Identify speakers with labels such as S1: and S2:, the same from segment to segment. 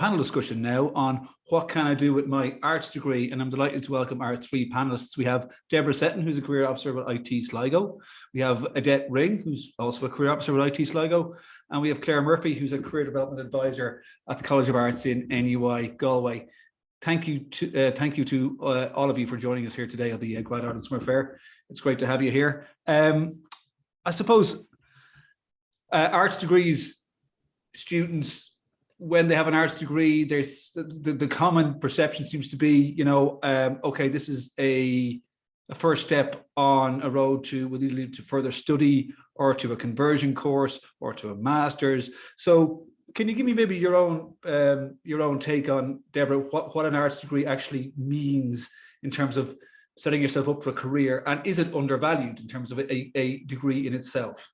S1: panel discussion now on what can I do with my arts degree, and I'm delighted to welcome our three panelists. We have Deborah Seton, who's a career officer with IT Sligo. We have Adette Ring, who's also a career officer with IT Sligo, and we have Claire Murphy, who's a career development advisor at the College of Arts in NUI Galway. Thank you to all of you for joining us here today at the Grad Ireland Summer Fair. It's great to have you here. I suppose arts degrees, students, when they have an arts degree, there's the common perception seems to be, okay, this is a first step on a road to whether you lead to further study or to a conversion course or to a master's. So can you give me maybe your own take on, Deborah, what an arts degree actually means in terms of setting yourself up for a career, and is it undervalued in terms of a degree in itself?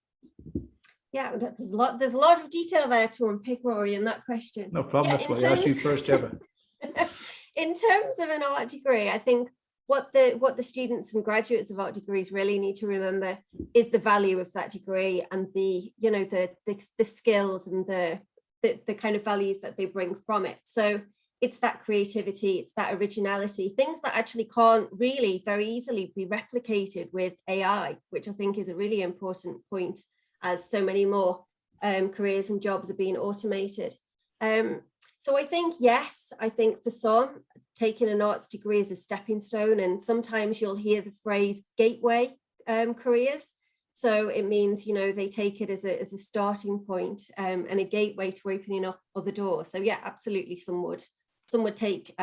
S2: Yeah, there's a lot of detail there to unpick, Rory, in that question.
S1: No problem. That's why I asked you first, Deborah.
S2: In terms of an art degree, I think what the students and graduates of art degrees really need to remember is the value of that degree and the skills and the kind of values that they bring from it. So it's that creativity, it's that originality, things that actually can't really very easily be replicated with AI, which I think is a really important point, as so many more careers and jobs are being automated. So I think, yes, I think for some, taking an arts degree is a stepping stone, and sometimes you'll hear the phrase gateway careers. So it means, they take it as a starting point and a gateway to opening up other doors. So yeah, absolutely, some would take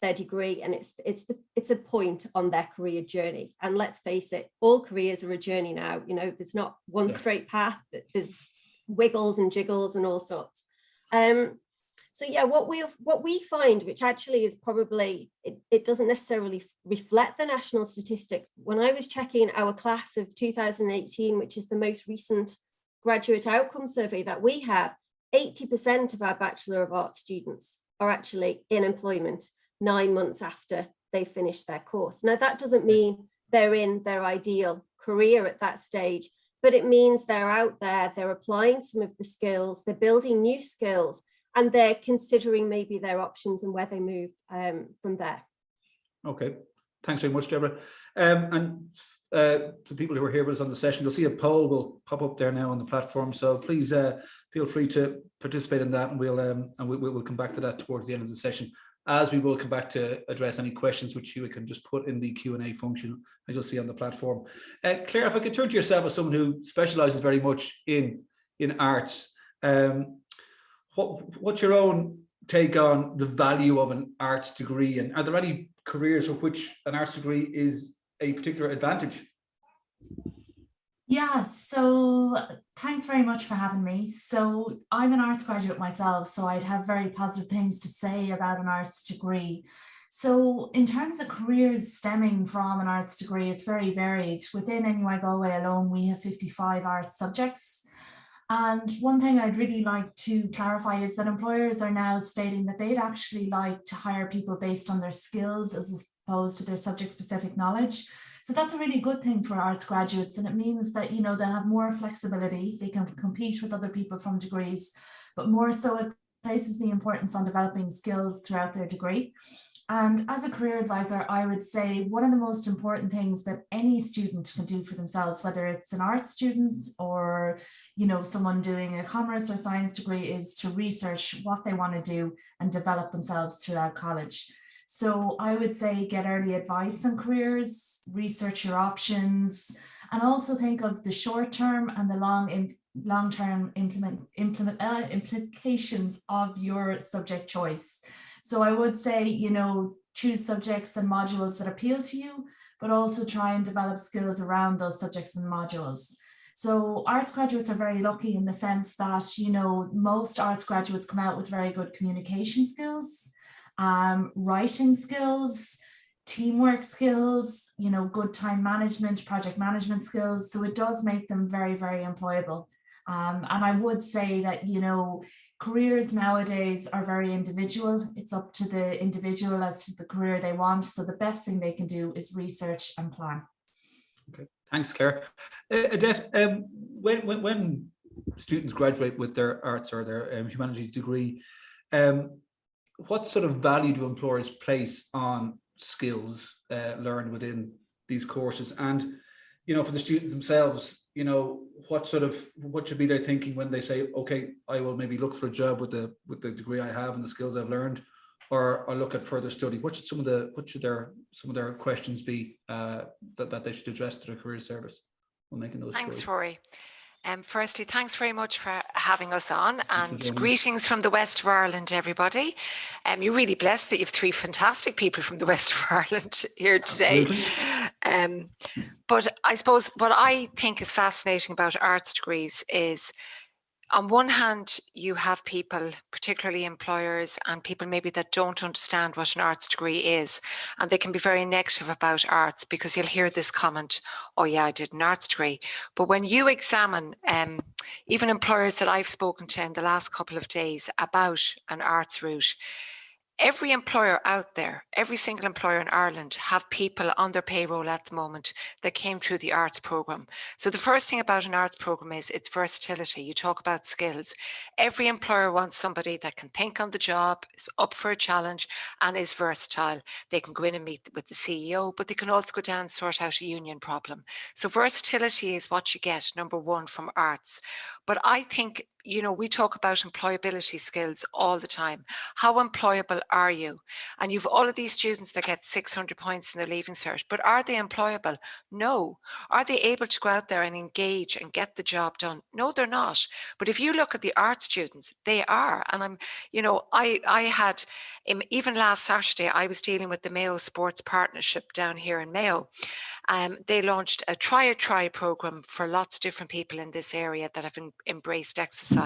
S2: their degree, and it's a point on their career journey. And let's face it, all careers are a journey now. There's not one straight path. There's wiggles and jiggles and all sorts. So yeah, what we find, which actually is probably, it doesn't necessarily reflect the national statistics. When I was checking our class of 2018, which is the most recent graduate outcome survey that we have, 80% of our Bachelor of Arts students are actually in employment 9 months after they finish their course. Now, that doesn't mean they're in their ideal career at that stage, but it means they're out there, they're applying some of the skills, they're building new skills, and they're considering maybe their options and where they move from there. Okay,
S1: thanks very much, Deborah. And to people who are here with us on the session, you'll see a poll will pop up there now on the platform. So please feel free to participate in that, and we'll come back to that towards the end of the session, as we will come back to address any questions which you can just put in the Q&A function, as you'll see on the platform. Claire, if I could turn to yourself as someone who specialises very much in arts, what's your own take on the value of an arts degree, and are there any careers for which an arts degree is a particular advantage?
S3: Yeah, so thanks very much for having me. So I'm an arts graduate myself, so I'd have very positive things to say about an arts degree. So in terms of careers stemming from an arts degree, it's very varied. Within NUI Galway alone, we have 55 arts subjects. And one thing I'd really like to clarify is that employers are now stating that they'd actually like to hire people based on their skills as opposed to their subject-specific knowledge. So that's a really good thing for arts graduates, and it means that, they'll have more flexibility, they can compete with other people from degrees, but more so it places the importance on developing skills throughout their degree. And as a career advisor, I would say one of the most important things that any student can do for themselves, whether it's an arts student or, someone doing a commerce or science degree, is to research what they want to do and develop themselves throughout college. So I would say get early advice on careers, research your options, and also think of the short-term and the long-term implications of your subject choice. So I would say, choose subjects and modules that appeal to you, but also try and develop skills around those subjects and modules. So arts graduates are very lucky in the sense that, most arts graduates come out with very good communication skills, writing skills, teamwork skills, good time management, project management skills. So it does make them very, very employable. And I would say that, careers nowadays are very individual. It's up to the individual as to the career they want. So the best thing they can do is research and plan.
S1: Okay, thanks, Claire. Adette, when students graduate with their arts or their humanities degree, What sort of value do employers place on skills learned within these courses? And, for the students themselves, what should be their thinking when they say, okay, I will maybe look for a job with the degree I have and the skills I've learned, or I'll look at further study? What should some of their questions be that they should address to their career service when making those choices?
S4: Thanks, Rory. Firstly, thanks very much for having us on, and greetings from the west of Ireland, everybody. You're really blessed that you have 3 fantastic people from the west of Ireland here today. But I suppose what I think is fascinating about arts degrees is, on one hand, you have people, particularly employers and people maybe that don't understand what an arts degree is, and they can be very negative about arts, because you'll hear this comment, oh yeah, I did an arts degree. But when you examine even employers that I've spoken to in the last couple of days about an arts route, every employer out there, every single employer in Ireland, have people on their payroll at the moment that came through the arts programme. So the first thing about an arts programme is its versatility. You talk about skills. Every employer wants somebody that can think on the job, is up for a challenge, and is versatile. They can go in and meet with the CEO, but they can also go down and sort out a union problem. So versatility is what you get, number one, from arts. But I think, we talk about employability skills all the time. How employable are you? And you've all of these students that get 600 points in their leaving cert, but are they employable? No. Are they able to go out there and engage and get the job done? No, they're not. But if you look at the art students, they are. And I had, even last Saturday, I was dealing with the Mayo Sports Partnership down here in Mayo. They launched a try program for lots of different people in this area that have embraced exercise.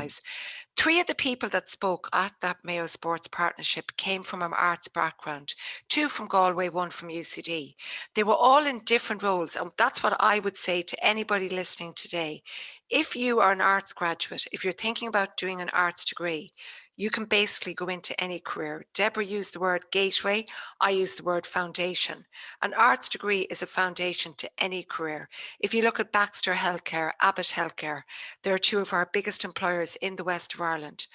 S4: 3 of the people that spoke at that Mayo Sports Partnership came from an arts background, 2 from Galway, 1 from UCD. They were all in different roles, and that's what I would say to anybody listening today. If you are an arts graduate, if you're thinking about doing an arts degree, you can basically go into any career. Deborah used the word gateway. I use the word foundation. An arts degree is a foundation to any career. If you look at Baxter Healthcare, Abbott Healthcare, they're 2 of our biggest employers in the west of Ireland.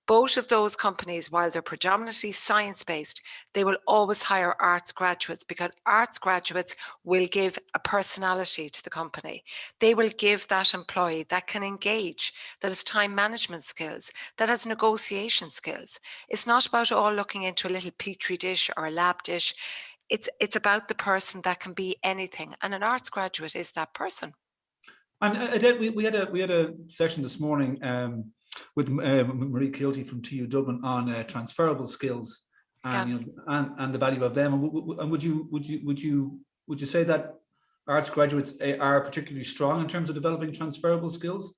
S4: Both of those companies, while they're predominantly science-based, they will always hire arts graduates, because arts graduates will give a personality to the company. They will give that employee that can engage, that has time management skills, that has negotiation skills. It's not about all looking into a little petri dish or a lab dish. It's about the person that can be anything, and an arts graduate is that person.
S1: And we had a session this morning with Marie Keelty from TU Dublin on transferable skills and and the value of them. And would you say that arts graduates are particularly strong in terms of developing transferable skills?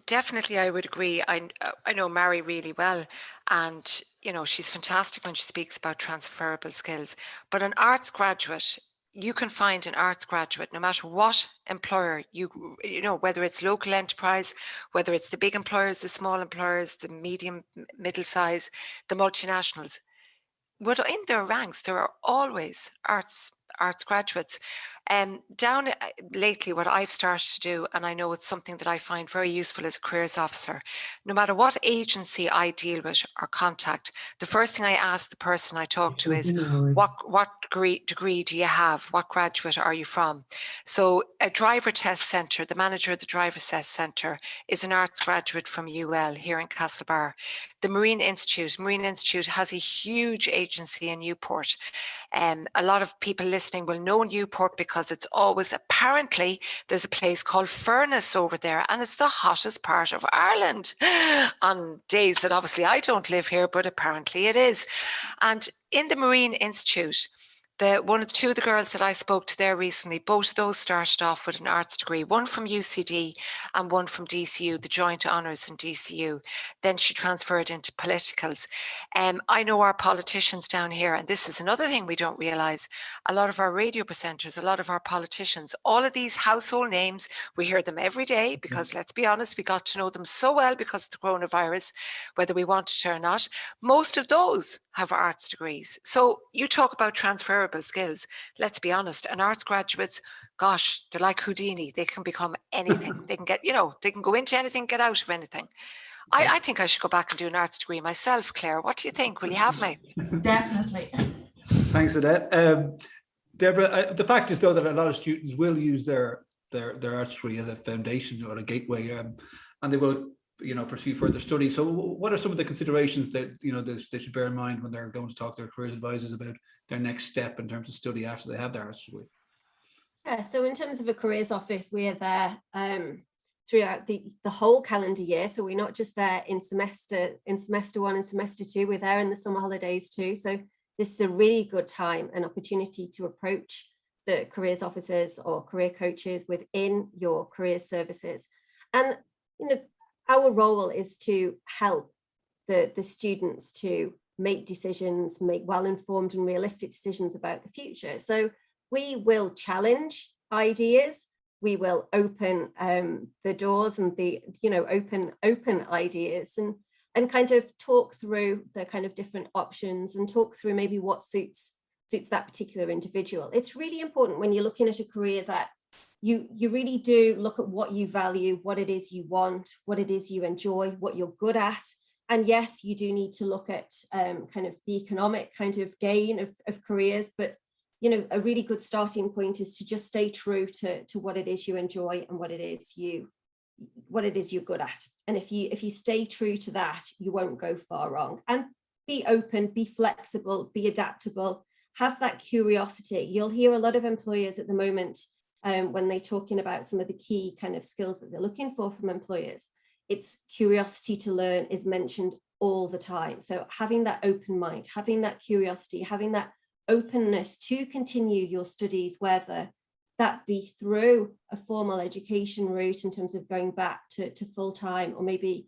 S4: Definitely, I would agree. I know Mary really well, and she's fantastic when she speaks about transferable skills. But an arts graduate, you can find an arts graduate no matter what employer whether it's local enterprise, whether it's the big employers, the small employers, the medium, middle size, the multinationals. But in their ranks, there are always arts graduates. Down lately, what I've started to do, and I know it's something that I find very useful as a careers officer, no matter what agency I deal with or contact, the first thing I ask the person I talk to is, what degree do you have? What graduate are you from? So a driver test centre, the manager of the driver test centre is an arts graduate from UL here in Castlebar. The Marine Institute has a huge agency in Newport. A lot of people listening will know Newport because it's always, apparently, there's a place called Furnace over there, and it's the hottest part of Ireland on days that obviously I don't live here, but apparently it is. And in the Marine Institute, 2 of the girls that I spoke to there recently, both of those started off with an arts degree, one from UCD and one from DCU, the joint honours in DCU. Then she transferred into politicals. I know our politicians down here, and this is another thing we don't realise, a lot of our radio presenters, a lot of our politicians, all of these household names, we hear them every day because, let's be honest, we got to know them so well because of the coronavirus, whether we wanted to or not. Most of those have arts degrees. So you talk about transferable skills. Let's be honest, and arts graduates, gosh, they're like Houdini. They can become anything. They can get, they can go into anything, get out of anything. I think I should go back and do an arts degree myself, Claire. What do you think? Will you have me?
S3: Definitely.
S1: Thanks for that. Deborah, the fact is though that a lot of students will use their arts degree as a foundation or a gateway, and they will, pursue further study. So what are some of the considerations that, they should bear in mind when they're going to talk to their careers advisors about their next step in terms of study after they have their arts degree?
S2: Yeah, so in terms of a careers office, we're there throughout the whole calendar year. So we're not just there in semester 1 and semester 2, we're there in the summer holidays too. So this is a really good time and opportunity to approach the careers officers or career coaches within your career services. And, our role is to help the students to make decisions, make well-informed and realistic decisions about the future. So we will challenge ideas, we will open the doors and open ideas and kind of talk through the kind of different options and talk through maybe what suits that particular individual. It's really important when you're looking at a career that you really do look at what you value, what it is you want, what it is you enjoy, what you're good at. And yes, you do need to look at kind of the economic kind of gain of careers, but a really good starting point is to just stay true to what it is you enjoy and what it is you're good at. And if you stay true to that, you won't go far wrong. And be open, be flexible, be adaptable, have that curiosity. You'll hear a lot of employers at the moment when they're talking about some of the key kind of skills that they're looking for from employers. It's curiosity to learn is mentioned all the time. So having that open mind, having that curiosity, having that openness to continue your studies, whether that be through a formal education route in terms of going back to full-time, or maybe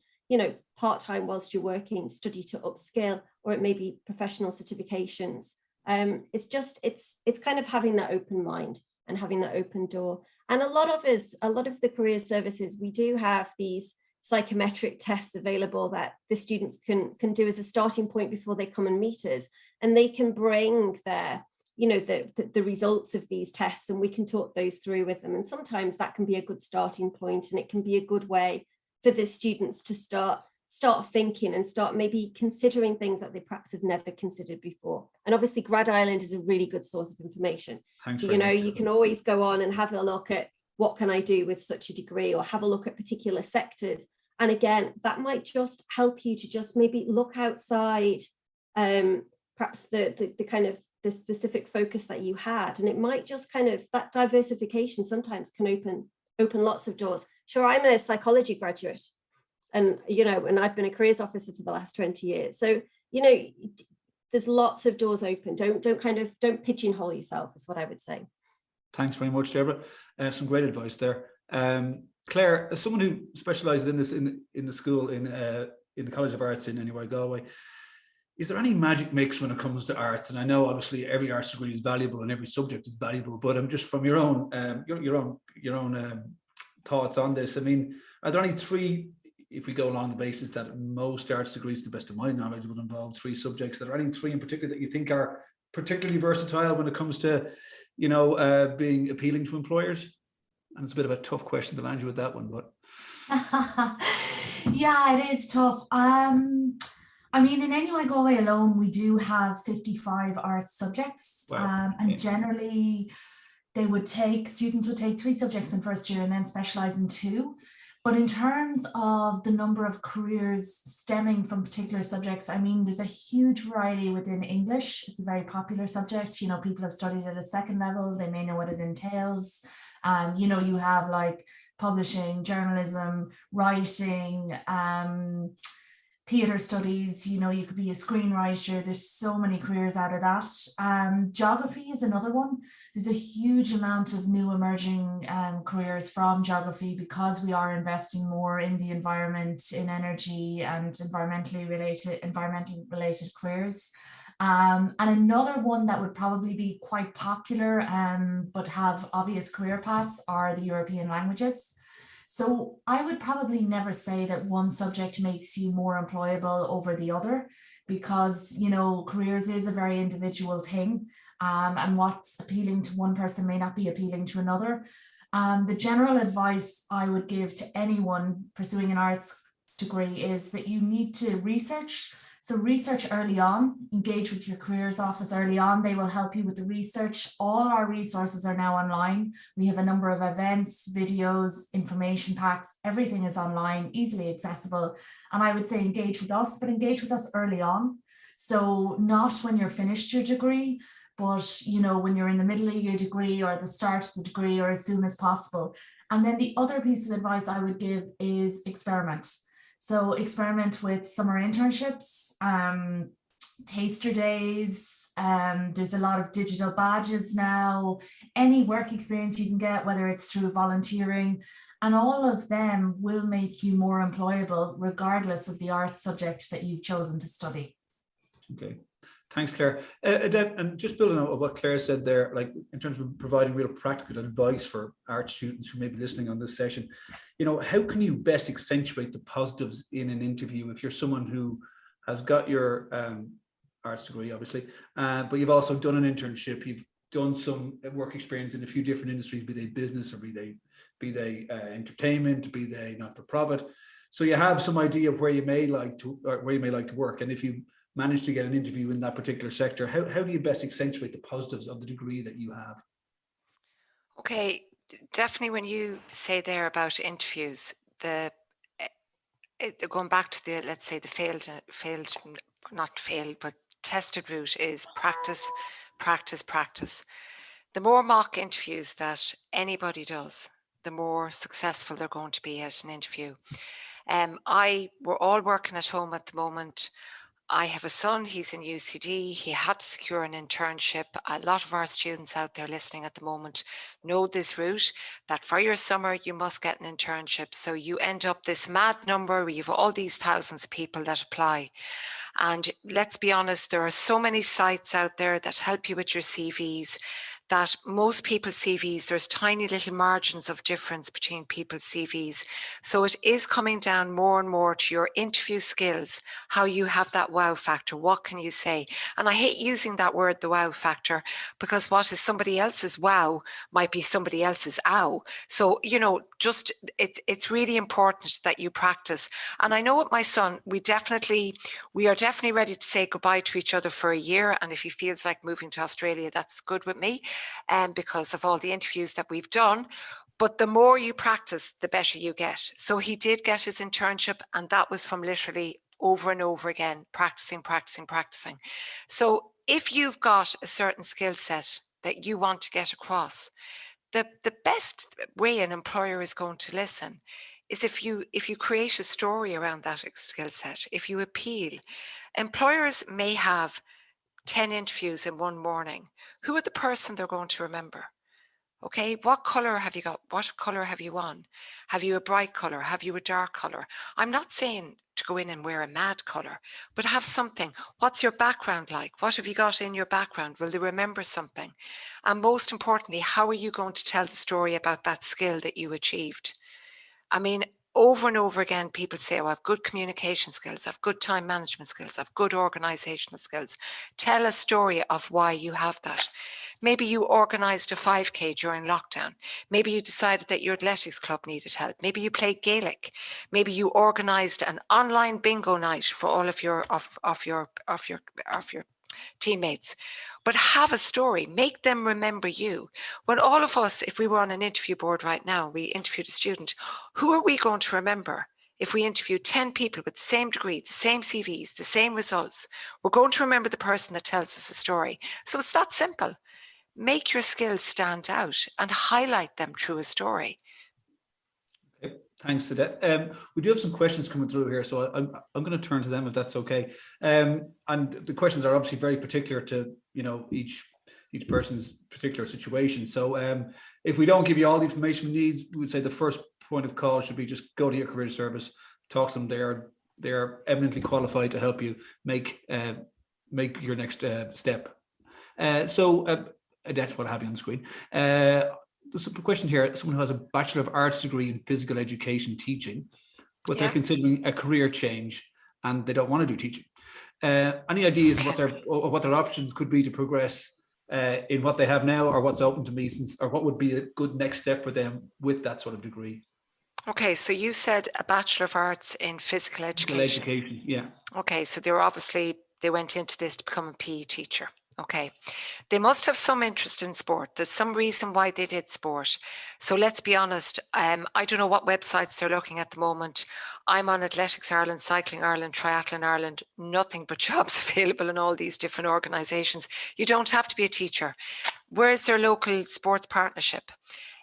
S2: part-time whilst you're working, study to upskill, or it may be professional certifications. It's kind of having that open mind and having that open door. And a lot of the career services, we do have these psychometric tests available that the students can do as a starting point before they come and meet us, and they can bring their the results of these tests, and we can talk those through with them. And sometimes that can be a good starting point, and it can be a good way for the students to start thinking and start maybe considering things that they perhaps have never considered before. And obviously Grad Island is a really good source of information.
S1: Thanks.
S2: So you can always go on and have a look at what can I do with such a degree, or have a look at particular sectors. And again, that might just help you to just maybe look outside perhaps the kind of the specific focus that you had. And it might just kind of, that diversification sometimes can open lots of doors. Sure, I'm a psychology graduate, and and I've been a careers officer for the last 20 years. So there's lots of doors open. Don't pigeonhole yourself, is what I would say.
S1: Thanks very much, Deborah. Some great advice there. Claire, as someone who specialises in this in the school in the College of Arts in anywhere Galway, is there any magic mix when it comes to arts? And I know obviously every arts degree is valuable and every subject is valuable, but I'm just from your own thoughts on this. I mean, are there only three, if we go along the basis that most arts degrees, to the best of my knowledge, would involve three subjects, are there any three in particular that you think are particularly versatile when it comes to being appealing to employers? And it's a bit of a tough question to land you with that one, but
S3: yeah, it is tough. I mean, in NUI Galway alone, we do have 55 arts subjects.
S1: Wow.
S3: And generally students would take 3 subjects in first year and then specialize in 2. But in terms of the number of careers stemming from particular subjects, I mean, there's a huge variety within English. It's a very popular subject. People have studied it at second level. They may know what it entails. You have like publishing, journalism, writing, theatre studies, you could be a screenwriter. There's so many careers out of that. Geography is another one. There's a huge amount of new emerging careers from geography, because we are investing more in the environment, in energy and environmentally related careers. And another one that would probably be quite popular but have obvious career paths are the European languages. So I would probably never say that one subject makes you more employable over the other, because, careers is a very individual thing, and what's appealing to one person may not be appealing to another. The general advice I would give to anyone pursuing an arts degree is that you need to research. So research early on, engage with your careers office early on. They will help you with the research. All our resources are now online. We have a number of events, videos, information packs, everything is online, easily accessible. And I would say engage with us, but engage with us early on. So not when you're finished your degree, but when you're in the middle of your degree or at the start of the degree or as soon as possible. And then the other piece of advice I would give is experiment. So experiment with summer internships, taster days. There's a lot of digital badges now, any work experience you can get, whether it's through volunteering, and all of them will make you more employable regardless of the arts subject that you've chosen to study.
S1: Okay. Thanks, Claire. Odette, and just building on what Claire said there, like in terms of providing real practical advice for art students who may be listening on this session, how can you best accentuate the positives in an interview if you're someone who has got your arts degree, obviously, but you've also done an internship, you've done some work experience in a few different industries, be they business or be they entertainment, be they not-for-profit. So you have some idea of where you may like to work, and if you manage to get an interview in that particular sector, how do you best accentuate the positives of the degree that you have?
S4: Okay, definitely when you say there about interviews, going back to the, let's say, the not failed, but tested route is practice, practice, practice. The more mock interviews that anybody does, the more successful they're going to be at an interview. We're all working at home at the moment. I have a son, he's in UCD, he had to secure an internship. A lot of our students out there listening at the moment know this route, that for your summer, you must get an internship. So you end up this mad number where you have all these thousands of people that apply. And let's be honest, there are so many sites out there that help you with your CVs, that most people's CVs, there's tiny little margins of difference between people's CVs. So it is coming down more and more to your interview skills, how you have that wow factor. What can you say? And I hate using that word, the wow factor, because what is somebody else's wow might be somebody else's ow. So, it's really important that you practice. And I know with my son, we are definitely ready to say goodbye to each other for a year. And if he feels like moving to Australia, that's good with me. Because of all the interviews that we've done. But the more you practice, the better you get. So he did get his internship, and that was from literally over and over again, practicing, practicing, practicing. So if you've got a certain skill set that you want to get across, the best way an employer is going to listen is if you create a story around that skill set, if you appeal. Employers may have 10 interviews in one morning. Who are the person they're going to remember? Okay, what color have you got? What color have you on? Have you a bright color? Have you a dark color? I'm not saying to go in and wear a mad color, but have something. What's your background like? What have you got in your background? Will they remember something? And most importantly, how are you going to tell the story about that skill that you achieved? I mean, over and over again, people say, oh, I have good communication skills, I have good time management skills, I have good organizational skills. Tell a story of why you have that. Maybe you organized a 5K during lockdown. Maybe you decided that your athletics club needed help. Maybe you played Gaelic. Maybe you organized an online bingo night for all of your teammates. But have a story, make them remember you. When all of us, if we were on an interview board right now, we interviewed a student, who are we going to remember? If we interview 10 people with the same degree, the same CVs, the same results, we're going to remember the person that tells us a story. So it's that simple. Make your skills stand out and highlight them through a story.
S1: Okay, thanks for that. We do have some questions coming through here, so I'm going to turn to them if that's okay. And the questions are obviously very particular to each person's particular situation. So if we don't give you all the information we need, we would say the first point of call should be just go to your career service, talk to them. They're eminently qualified to help you make your next step. So that's what I have you on the screen. There's a question here. Someone who has a Bachelor of Arts degree in physical education teaching, but they're considering a career change and they don't want to do teaching. Any ideas of what their options could be to progress in what they have now, or what's open to me, or what would be a good next step for them with that sort of degree?
S4: Okay, so you said a Bachelor of Arts in Physical
S1: Physical
S4: Education.
S1: education, yeah.
S4: Okay, so they went into this to become a PE teacher. Okay, they must have some interest in sport. There's some reason why they did sport. So let's be honest. I don't know what websites they're looking at the moment. I'm on Athletics Ireland, Cycling Ireland, Triathlon Ireland, nothing but jobs available in all these different organisations. You don't have to be a teacher. Where's their local sports partnership?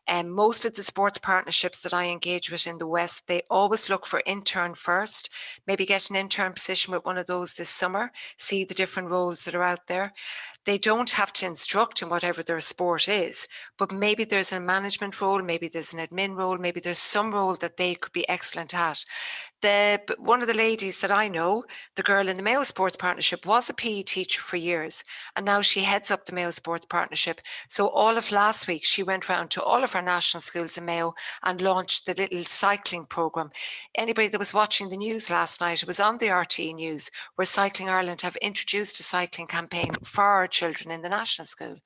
S4: And most of the sports partnerships that I engage with in the West, they always look for intern first, maybe get an intern position with one of those this summer, see the different roles that are out there. They don't have to instruct in whatever their sport is, but maybe there's a management role, maybe there's an admin role, maybe there's some role that they could be excellent at. One of the ladies that I know, the girl in the Mayo Sports Partnership, was a PE teacher for years, and now she heads up the Mayo Sports Partnership. So all of last week, she went round to all of our national schools in Mayo and launched the little cycling programme. Anybody that was watching the news last night, it was on the RTE News, where Cycling Ireland have introduced a cycling campaign for our children in the national school.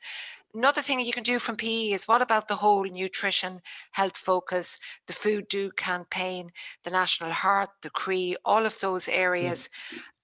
S4: Another thing you can do from PE is, what about the whole nutrition, health focus, the Food Do campaign, the National Heart, the CRE, all of those areas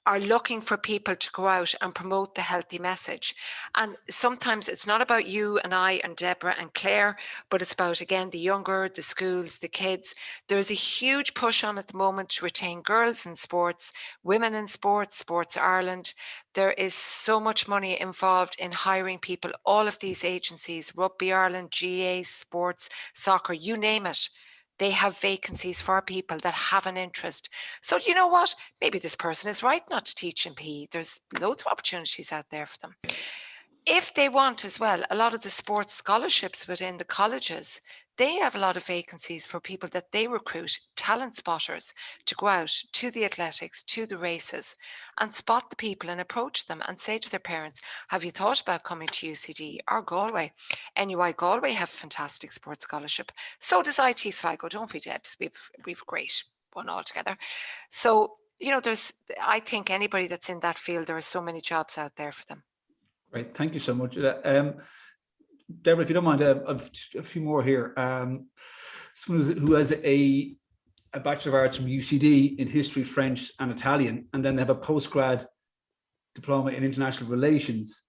S4: are looking for people to go out and promote the healthy message. And sometimes it's not about you and I and Deborah and Claire, but it's about, again, the younger, the schools, the kids. There's a huge push on at the moment to retain girls in sports, women in sports, Sports Ireland. There is so much money involved in hiring people. All of these agencies, Rugby Ireland, GA, sports, soccer, you name it. They have vacancies for people that have an interest. So you know what? Maybe this person is right not to teach in PE. There's loads of opportunities out there for them. If they want as well, a lot of the sports scholarships within the colleges, they have a lot of vacancies for people that they recruit, talent spotters, to go out to the athletics, to the races, and spot the people and approach them and say to their parents, have you thought about coming to UCD or Galway? NUI Galway have fantastic sports scholarship. So does IT Sligo, don't we, Debs? We've great one altogether. So, you know, I think anybody that's in that field, there are so many jobs out there for them.
S1: Great, thank you so much. Deborah, if you don't mind, I've a few more here. Someone who has a Bachelor of Arts from UCD in History, French and Italian, and then they have a postgrad diploma in International Relations,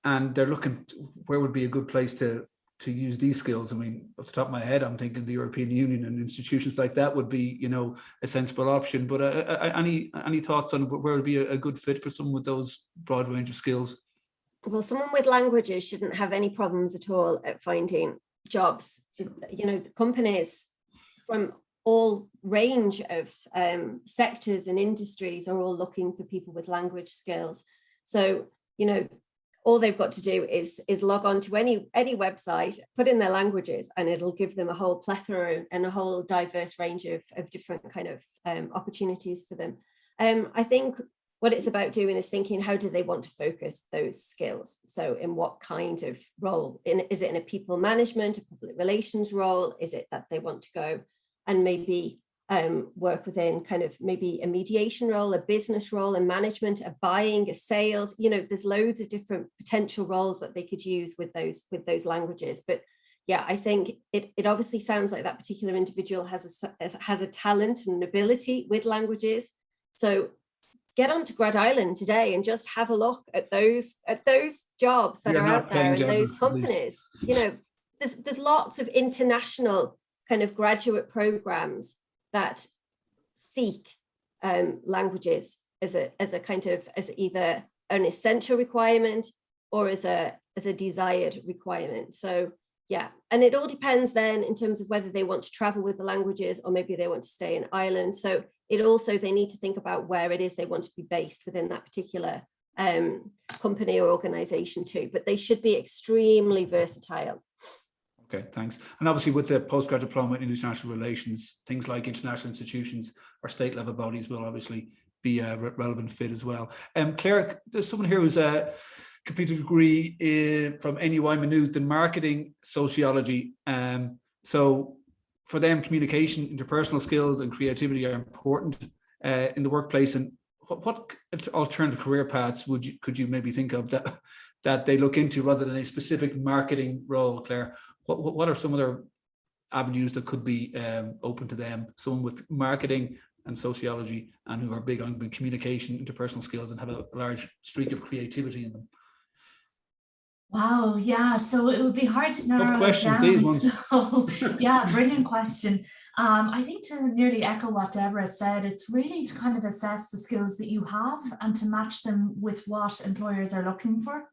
S1: and they're looking where would be a good place to use these skills. I mean, off the top of my head, I'm thinking the European Union and institutions like that would be, you know, a sensible option. But any thoughts on where would be a good fit for someone with those broad range of skills?
S2: Well, someone with languages shouldn't have any problems at all at finding jobs. You know, companies from all range of sectors and industries are all looking for people with language skills. So, you know, all they've got to do is log on to any website, put in their languages, and it'll give them a whole plethora and a whole diverse range of different kind of opportunities for them. I think what it's about doing is thinking, how do they want to focus those skills? So in what kind of role? Is it in a people management, a public relations role? Is it that they want to go and maybe work within kind of maybe a mediation role, a business role, a management, a buying, a sales? You know, there's loads of different potential roles that they could use with those languages. But yeah, I think it obviously sounds like that particular individual has a talent and an ability with languages. So get onto Grad Island today and just have a look at those jobs that are out there in those companies. You know, there's lots of international kind of graduate programs that seek languages as either an essential requirement or as a desired requirement. So yeah, and it all depends then in terms of whether they want to travel with the languages or maybe they want to stay in Ireland. So they need to think about where it is they want to be based within that particular company or organization too, but they should be extremely versatile.
S1: Okay, thanks. And obviously with the postgraduate diploma in international relations, things like international institutions or state level bodies will obviously be a relevant fit as well. Claire, there's someone here who's completed a degree from NUI Maynooth in marketing sociology. So for them, communication, interpersonal skills and creativity are important in the workplace. And what alternative career paths could you maybe think of that they look into rather than a specific marketing role, Claire? What are some of their avenues that could be open to them. Someone with marketing and sociology, and who are big on communication, interpersonal skills, and have a large streak of creativity in them.
S3: Wow, yeah, so it would be hard to narrow it
S1: questions, these
S3: down.
S1: ones.
S3: So, yeah, brilliant question. I think to nearly echo what Deborah said, it's really to kind of assess the skills that you have and to match them with what employers are looking for.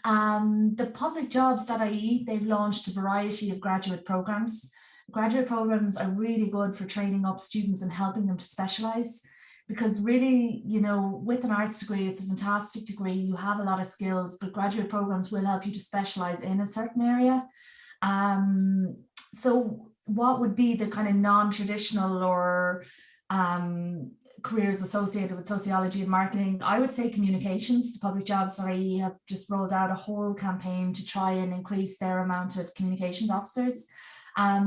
S3: The publicjobs.ie, they've launched a variety of graduate programs. Graduate programs are really good for training up students and helping them to specialize. Because really, you know, with an arts degree, it's a fantastic degree. You have a lot of skills, but graduate programs will help you to specialize in a certain area. So what would be the kind of non-traditional or careers associated with sociology and marketing? I would say communications. The publicjobs.ie have just rolled out a whole campaign to try and increase their amount of communications officers.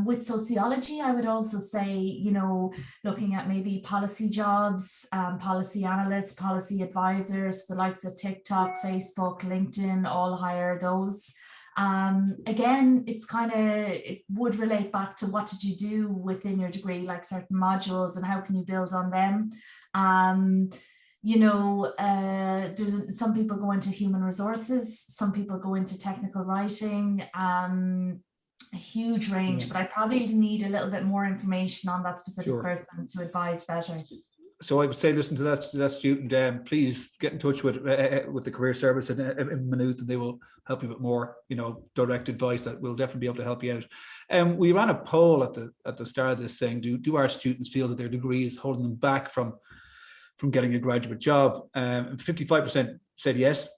S3: With sociology, I would also say, you know, looking at maybe policy jobs, policy analysts, policy advisors, the likes of TikTok, Facebook, LinkedIn, all hire those. Again, it's it would relate back to what did you do within your degree, like certain modules, and how can you build on them. You know, there's some people go into human resources, some people go into technical writing, a huge range, but I probably need a little bit more information on that specific person to advise better.
S1: So I would say, listen to that student. Please get in touch with the Career Service in Maynooth, and they will help you with more, you know, direct advice that will definitely be able to help you out. We ran a poll at the start of this saying, do our students feel that their degree is holding them back from getting a graduate job? 55% said yes.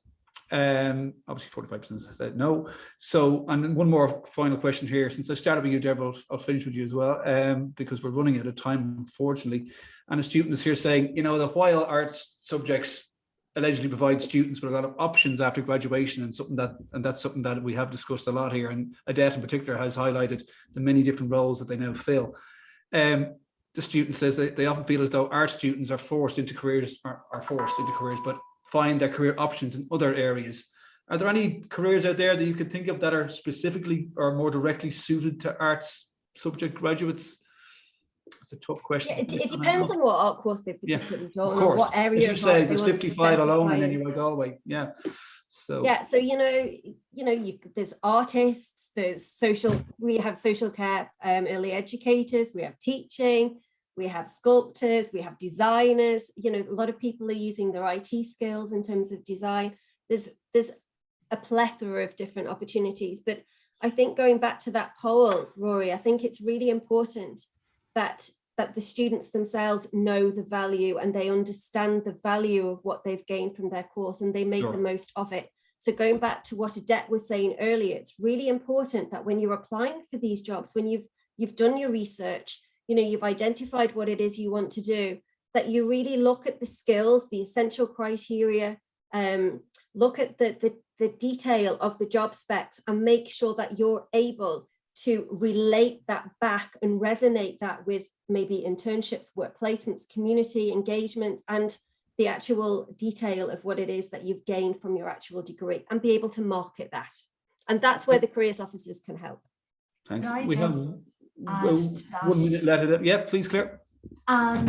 S1: Obviously 45% said no. So, and one more final question here, since I started with you, Deborah, I'll finish with you as well, because we're running out of time, unfortunately. And a student is here saying, you know, that while arts subjects allegedly provide students with a lot of options after graduation, and that's something that we have discussed a lot here, and Adette in particular has highlighted the many different roles that they now fill. The student says that they often feel as though art students are forced into careers, but find their career options in other areas. Are there any careers out there that you could think of that are specifically or more directly suited to arts subject graduates? It's a tough question.
S2: Yeah, it depends on what art course they've particularly done,
S1: or
S2: what area.
S1: As you say, there's 55 alone, and then you like Galway. Yeah. So there's artists, there's we have social care, early educators, we have teaching, we have sculptors, we have designers. You know, a lot of people are using their IT skills in terms of design. There's a plethora of different opportunities. But I think going back to that poll, Rory, I think it's really important that the students themselves know the value and they understand the value of what they've gained from their course, and they make the most of it. So going back to what Adette was saying earlier, it's really important that when you're applying for these jobs, when you've done your research, you know, you've identified what it is you want to do, that you really look at the skills, the essential criteria, look at the detail of the job specs, and make sure that you're able to relate that back and resonate that with maybe internships, work placements, community engagements, and the actual detail of what it is that you've gained from your actual degree, and be able to market that. And that's where the careers officers can help. Thanks. We have 1 minute left. Yeah, please, Claire.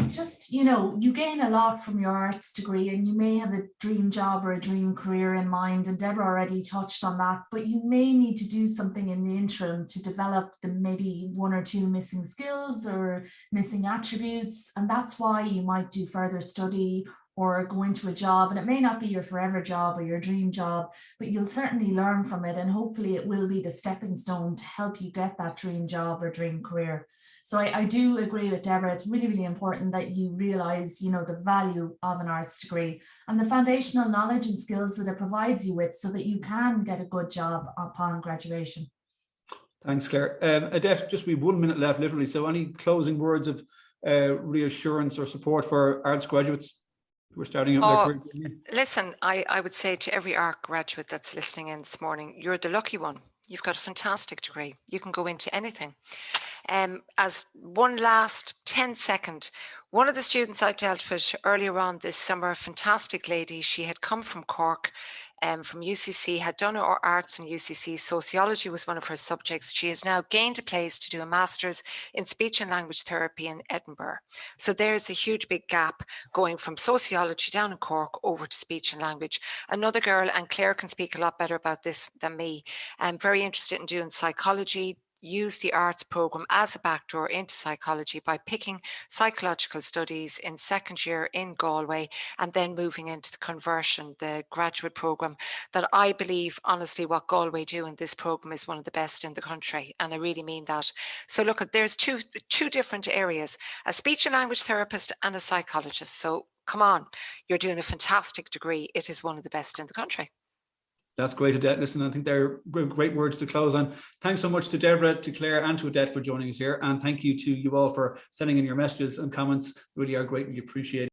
S3: Just, you know, you gain a lot from your arts degree, and you may have a dream job or a dream career in mind, and Deborah already touched on that, but you may need to do something in the interim to develop the maybe 1 or 2 missing skills or missing attributes, and that's why you might do further study or go into a job, and it may not be your forever job or your dream job, but you'll certainly learn from it, and hopefully it will be the stepping stone to help you get that dream job or dream career. So I do agree with Deborah. It's really, really important that you realize, you know, the value of an arts degree and the foundational knowledge and skills that it provides you with, so that you can get a good job upon graduation.
S1: Thanks, Claire. Adette, just we have 1 minute left, literally. So any closing words of reassurance or support for arts graduates who are starting out their career?
S4: Listen, I would say to every art graduate that's listening in this morning, you're the lucky one. You've got a fantastic degree. You can go into anything. As one last 10-second, one of the students I dealt with earlier on this summer, a fantastic lady, she had come from Cork, from UCC, had done her arts in UCC. Sociology was one of her subjects. She has now gained a place to do a master's in speech and language therapy in Edinburgh. So there's a huge big gap going from sociology down in Cork over to speech and language. Another girl, and Claire can speak a lot better about this than me, I'm very interested in doing psychology, use the arts program as a backdoor into psychology by picking psychological studies in second year in Galway and then moving into the conversion, the graduate program, that I believe honestly what Galway do in this program is one of the best in the country, and I really mean that. So look, there's two different areas, a speech and language therapist and a psychologist. So come on, you're doing a fantastic degree. It is one of the best in the country.
S1: That's great, Odette. Listen, I think they're great words to close on. Thanks so much to Deborah, to Claire, and to Odette for joining us here. And thank you to you all for sending in your messages and comments. Really are greatly appreciated.